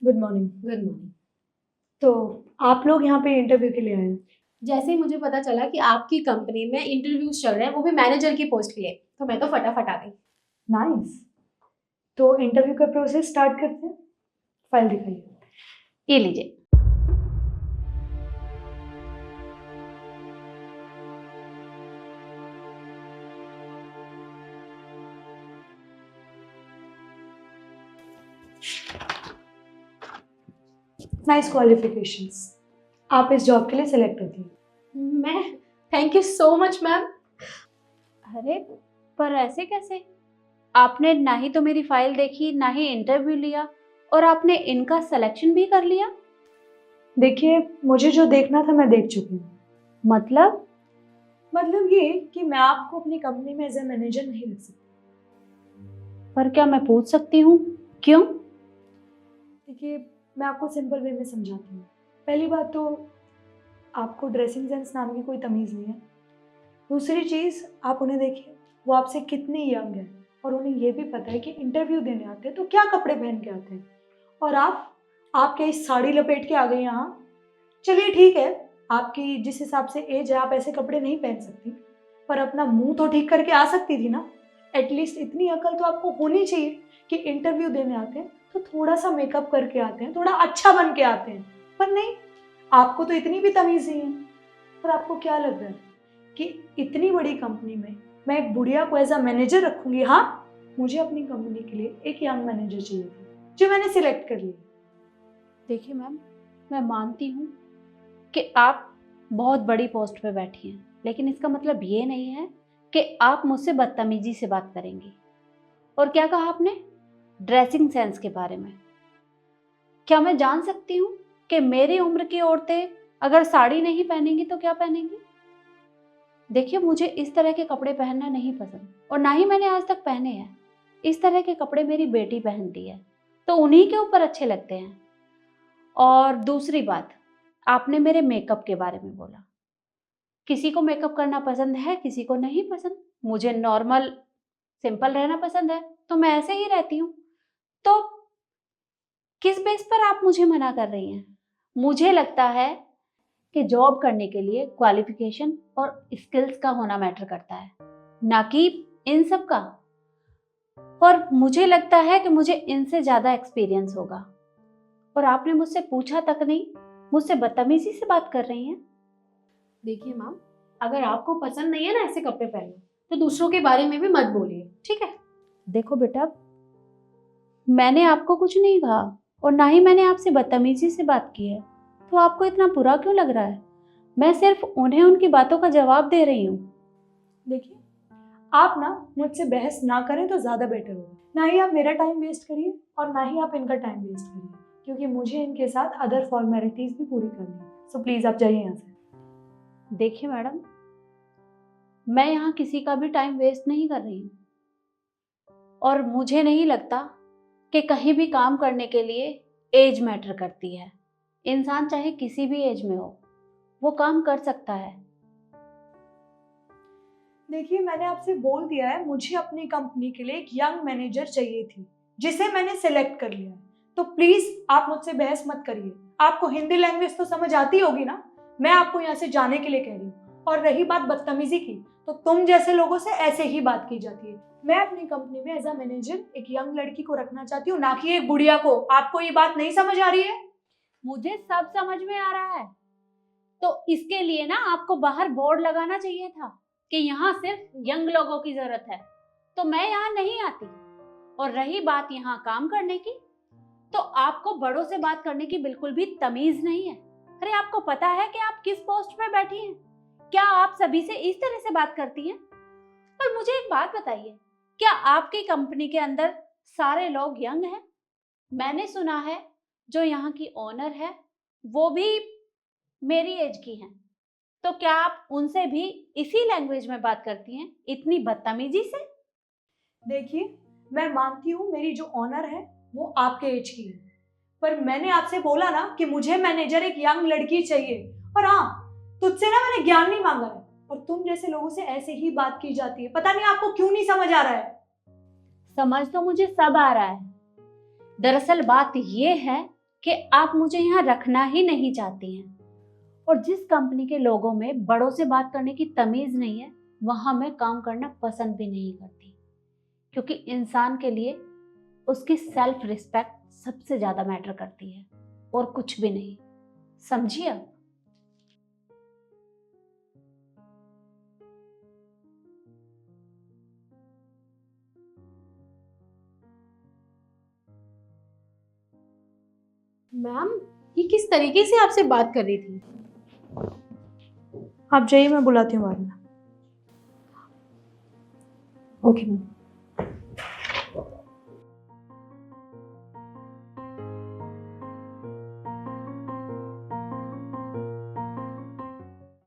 Good morning. Good morning. तो आप लोग यहाँ पे इंटरव्यू के लिए आए हैं? जैसे ही मुझे पता चला कि आपकी कंपनी में इंटरव्यूज चल रहे हैं, वो भी मैनेजर की पोस्ट के लिए, तो मैं तो फटाफट आ गई। नाइस। तो इंटरव्यू का प्रोसेस स्टार्ट करते हैं। फाइल दिखाइए। ये लीजिए। Nice qualifications. आप इस जॉब के लिए सिलेक्ट होती हैं। मैं thank you so much ma'am. अरे पर ऐसे कैसे? आपने ना ही तो मेरी फाइल देखी, ना ही इंटरव्यू लिया, और आपने इनका सिलेक्शन भी कर लिया। देखिए, मुझे जो देखना था मैं देख चुकी हूँ। मतलब? मतलब ये कि मैं आपको अपनी कंपनी में एज ए मैनेजर नहीं रख सकती। पर क्या मैं पूछ सकती हूँ क्यों? देखिए, मैं आपको सिंपल वे में समझाती हूँ। पहली बात तो आपको ड्रेसिंग सेंस नाम की कोई तमीज़ नहीं है। दूसरी चीज़, आप उन्हें देखिए, वो आपसे कितनी यंग है और उन्हें ये भी पता है कि इंटरव्यू देने आते हैं तो क्या कपड़े पहन के आते हैं। और आप क्या इस साड़ी लपेट के आ गई यहाँ? चलिए ठीक है, आपकी जिस हिसाब से एज है आप ऐसे कपड़े नहीं पहन सकती, पर अपना मुंह तो ठीक करके आ सकती थी ना। एटलीस्ट इतनी अकल तो आपको होनी चाहिए कि इंटरव्यू देने आते हैं तो थोड़ा सा मेकअप करके आते हैं, थोड़ा अच्छा बन के आते हैं। पर नहीं, आपको तो इतनी भी तमीज़ नहीं है। पर आपको क्या लग रहा है कि इतनी बड़ी कंपनी में मैं एक बुढ़िया को एज अ मैनेजर रखूंगी? हाँ, मुझे अपनी कंपनी के लिए एक यंग मैनेजर चाहिए थी, जो मैंने सिलेक्ट कर लिया। देखिए मैम, मैं मानती हूँ कि आप बहुत बड़ी पोस्ट पे बैठी हैं, लेकिन इसका मतलब ये नहीं है कि आप मुझसे बदतमीजी से बात करेंगी। और क्या कहा आपने? ड्रेसिंग सेंस के बारे में? क्या मैं जान सकती हूँ कि मेरी उम्र की औरतें अगर साड़ी नहीं पहनेंगी तो क्या पहनेंगी? देखिए, मुझे इस तरह के कपड़े पहनना नहीं पसंद, और ना ही मैंने आज तक पहने हैं। इस तरह के कपड़े मेरी बेटी पहनती है, तो उन्हीं के ऊपर अच्छे लगते हैं। और दूसरी बात, आपने मेरे मेकअप के बारे में बोला। किसी को मेकअप करना पसंद है, किसी को नहीं पसंद। मुझे नॉर्मल सिंपल रहना पसंद है, तो मैं ऐसे ही रहती हूँ। तो किस बेस पर आप मुझे मना कर रही हैं? मुझे लगता है कि जॉब करने के लिए क्वालिफिकेशन और स्किल्स का होना मैटर करता है, ना कि इन सब का। और मुझे लगता है कि मुझे इनसे ज़्यादा एक्सपीरियंस होगा, और आपने मुझसे पूछा तक नहीं, मुझसे बदतमीजी से बात कर रही हैं। देखिए मैम, अगर आपको पसंद नहीं है ना ऐसे कपड़े पहनना, तो दूसरों के बारे में भी मत बोलिए, ठीक है? देखो बेटा, मैंने आपको कुछ नहीं कहा, और ना ही मैंने आपसे बदतमीजी से बात की है, तो आपको इतना बुरा क्यों लग रहा है? मैं सिर्फ उन्हें उनकी बातों का जवाब दे रही हूँ। देखिए, आप ना मुझसे बहस ना करें तो ज़्यादा बेटर होगा। ना ही आप मेरा टाइम वेस्ट करिए और ना ही आप इनका टाइम वेस्ट करिए, क्योंकि मुझे इनके साथ अदर फॉर्मेलिटीज़ भी पूरी करनी है। सो प्लीज़ आप जाइए यहाँ से। देखिए मैडम, मैं यहाँ किसी का भी टाइम वेस्ट नहीं कर रही हूँ, और मुझे नहीं लगता कि कहीं भी काम करने के लिए एज मैटर करती है। इंसान चाहे किसी भी एज में हो, वो काम कर सकता है। देखिए, मैंने आपसे बोल दिया है, मुझे अपनी कंपनी के लिए एक यंग मैनेजर चाहिए थी, जिसे मैंने सिलेक्ट कर लिया है। तो प्लीज़ आप मुझसे बहस मत करिए। आपको हिंदी लैंग्वेज तो समझ आती होगी ना? मैं आपको यहाँ से जाने के लिए कह रही हूँ। और रही बात बदतमीजी की, तो तुम जैसे लोगों से ऐसे ही बात की जाती है। मैं अपनी कंपनी में एज अ मैनेजर एक यंग लड़की को रखना चाहती हूँ, ना कि एक बुढ़िया को। आपको ये बात नहीं समझ आ रही है? मुझे सब समझ में आ रहा है। तो इसके लिए ना आपको बाहर बोर्ड लगाना चाहिए था कि यहाँ सिर्फ यंग लोगों की जरूरत है, तो मैं यहाँ नहीं आती। और रही बात यहाँ काम करने की, तो आपको बड़ों से बात करने की बिल्कुल भी तमीज नहीं है। अरे आपको पता है कि आप किस पोस्ट पे बैठी हैं? क्या आप सभी से इस तरह से बात करती हैं? और मुझे एक बात बताइए, क्या आपकी कंपनी के अंदर सारे लोग यंग हैं? मैंने सुना है जो यहाँ की ओनर है वो भी मेरी एज की हैं। तो क्या आप उनसे भी इसी लैंग्वेज में बात करती हैं, इतनी बदतमीजी से? देखिए, मैं मानती हूँ मेरी जो ऑनर है वो आपके एज की है, पर मैंने आपसे बोला ना कि मुझे मैनेजर एक यंग लड़की चाहिए। और हाँ, तुझसे ना मैंने ज्ञान नहीं मांगा है, और तुम जैसे लोगों से ऐसे ही बात की जाती है। पता नहीं आपको क्यों नहीं समझ आ रहा है। समझ तो मुझे सब आ रहा है। दरअसल बात ये है कि आप मुझे यहाँ रखना ही नहीं चाहती हैं। और जिस कंपनी के लोगों में बड़ों से बात करने की तमीज़ नहीं है, वहाँ मैं काम करना पसंद भी नहीं करती, क्योंकि इंसान के लिए उसकी सेल्फ रिस्पेक्ट सबसे ज़्यादा मैटर करती है और कुछ भी नहीं। समझिए आप? मैम, ये किस तरीके से आपसे बात कर रही थी? आप जाइए, मैं बुलाती हूँ बाद में। Okay ma'am.